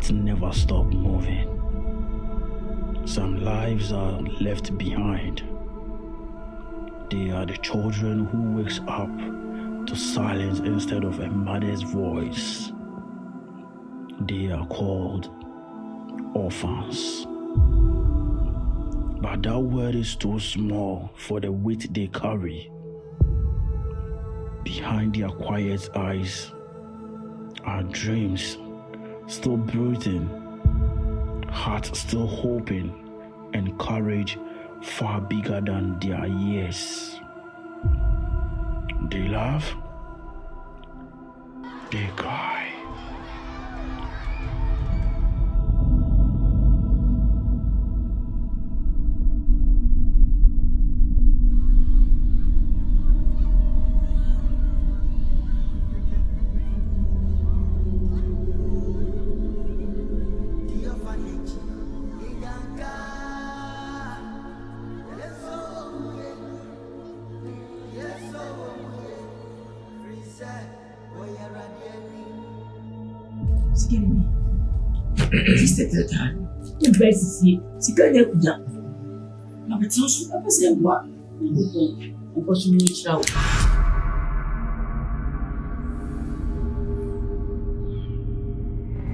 hearts never stop moving. Some lives are left behind. They are the children who wakes up to silence instead of a mother's voice. They are called orphans. But that word is too small for the weight they carry. Behind their quiet eyes are dreams still breathing, hearts still hoping, and courage far bigger than their years. They laugh, they cry. The time. The best is here. She can't help that. But it's also a person. What?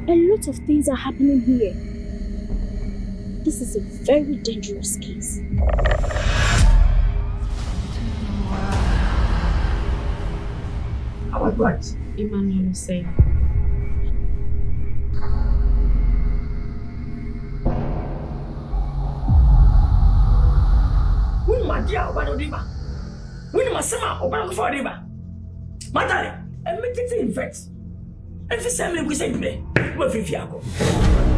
A lot of things are happening here. This is a very dangerous case. About what? Emmanuel is saying. Madia, Obano when my summer Obano for Riba. Madame, and make it in fact. And for some, we say, what if you go?